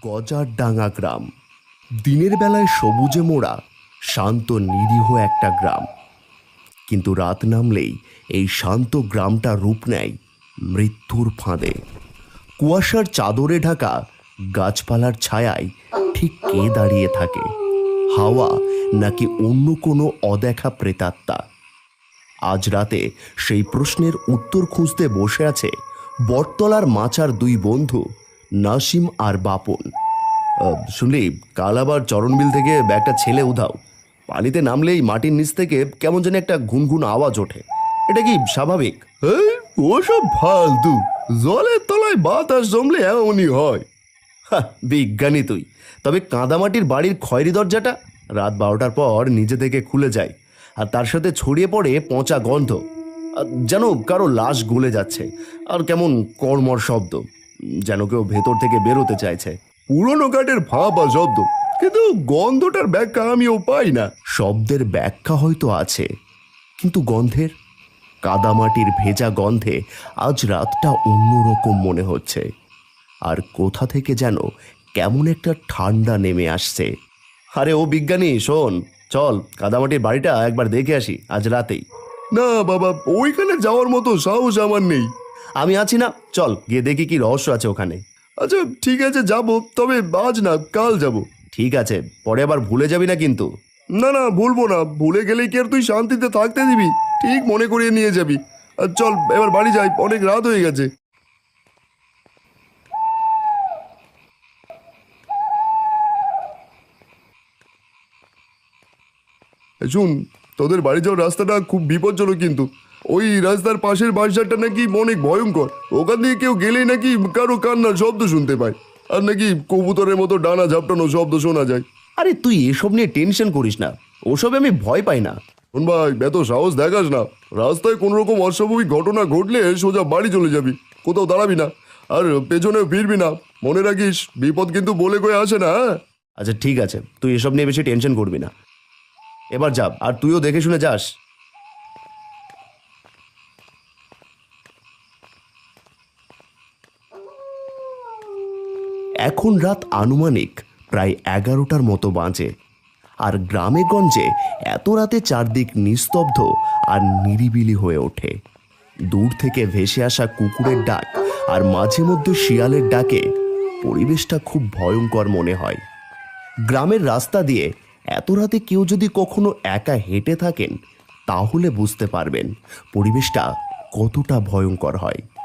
গজারডাঙ্গা গ্রাম। দিনের বেলায় সবুজে মোড়া শান্ত নিরীহ একটা গ্রাম, কিন্তু রাত নামলেই এই শান্ত গ্রামটা রূপ নেয় মৃত্যুর ফাঁদে। কুয়াশার চাদরে ঢাকা গাছপালার ছায়ায় ঠিক কে দাঁড়িয়ে থাকে? হাওয়া নাকি অন্য কোনো অদেখা প্রেতাত্মা? আজ রাতে সেই প্রশ্নের উত্তর খুঁজতে বসে আছে বটতলার মাচার দুই বন্ধু নাসিম আর বাপন। শুনলি, কাল আবার চরণবিল থেকে একটা ছেলে উধাও। পানিতে নামলেই মাটির নিচ থেকে কেমন যেন একটা ঘুনঘুন আওয়াজ ওঠে। এটা কি স্বাভাবিক? ওসব ফালতু, জলের তলায় বাতাস জমলে এমনই হয়। বিজ্ঞানী তুই। তবে কাদামাটির বাড়ির খয়েরি দরজাটা রাত 12টার পর নিজে থেকে খুলে যায়, আর তার সাথে ছড়িয়ে পড়ে পচা গন্ধ, যেন কারো লাশ গলে যাচ্ছে, আর কেমন কড়মড় শব্দ, যেন কেউ ভেতর থেকে বেরোতে চাইছে। পুরনো কাঠের ফাঁপা শব্দ, কিন্তু গন্ধটার ব্যাখ্যা আমিও পাই না। শব্দের ব্যাখ্যা হয়তো আছে, কিন্তু গন্ধের, কাদামাটির ভেজা গন্ধে আজ রাতটা অন্যরকম মনে হচ্ছে। আর কোথা থেকে যেন কেমন একটা ঠান্ডা নেমে আসছে। আরে ও বিজ্ঞানী, শোন, চল কাদামাটির বাড়িটা একবার দেখে আসি আজ রাতেই। না বাবা, ওইখানে যাওয়ার মতো সাহস আমার নেই। আমি আছি না, চল গিয়ে দেখি কি রহস্য আছে ওখানে। আচ্ছা ঠিক আছে, যাব, তবে আজ না, কাল যাব। ঠিক আছে, পরে আবার ভুলে যাবি না কিন্তু। না না, ভুলবো না। ভুলে গেলেই কি আর তুই শান্তিতে থাকতে দিবি? ঠিক মনে করিয়ে নিয়ে যাবি। আর চল এবার বাড়ি যাই, অনেক রাত হয়ে গেছে। শুন, তোদের বাড়ি যাওয়ার রাস্তাটা খুব বিপজ্জনক, কিন্তু ওই রাস্তার পাশের বাঁশঝাড়টা নাকি অনেক ভয়ঙ্কর। ওখান দিয়ে কেউ গেলেই নাকি কারো কান্নার শব্দ শুনতে পায়, আর নাকি কবুতরের মতো ডানা ঝাপটানো শব্দ শোনা যায়। আরে তুই এসব নিয়ে টেনশন করিস না, ওসবে আমি ভয় পাই না। শোন ভাই, এত সাহস দেখাস না। রাস্তায় কোনো রকম অস্বাভাবিক ঘটনা ঘটলে সোজা বাড়ি চলে যাবি, কোথাও দাঁড়াবি না, আর পেছনে ফিরবি না। মনে রাখিস, বিপদ কিন্তু বলে কয়ে আসে না। আচ্ছা ঠিক আছে, তুই এসব নিয়ে বেশি টেনশন করবি না। এবার যা, আর তুইও দেখে শুনে যাস। এখন রাত আনুমানিক প্রায় 11টার মতো বাজে, আর গ্রামে গঞ্জে এত রাতে চারদিক নিস্তব্ধ আর নিরিবিলি হয়ে ওঠে। দূর থেকে ভেসে আসা কুকুরের ডাক আর মাঝে মধ্যে শিয়ালের ডাকে পরিবেশটা খুব ভয়ঙ্কর মনে হয়। গ্রামের রাস্তা দিয়ে এত রাতে কেউ যদি কখনো একা হেঁটে থাকেন, তাহলে বুঝতে পারবেন পরিবেশটা কতটা ভয়ঙ্কর হয়।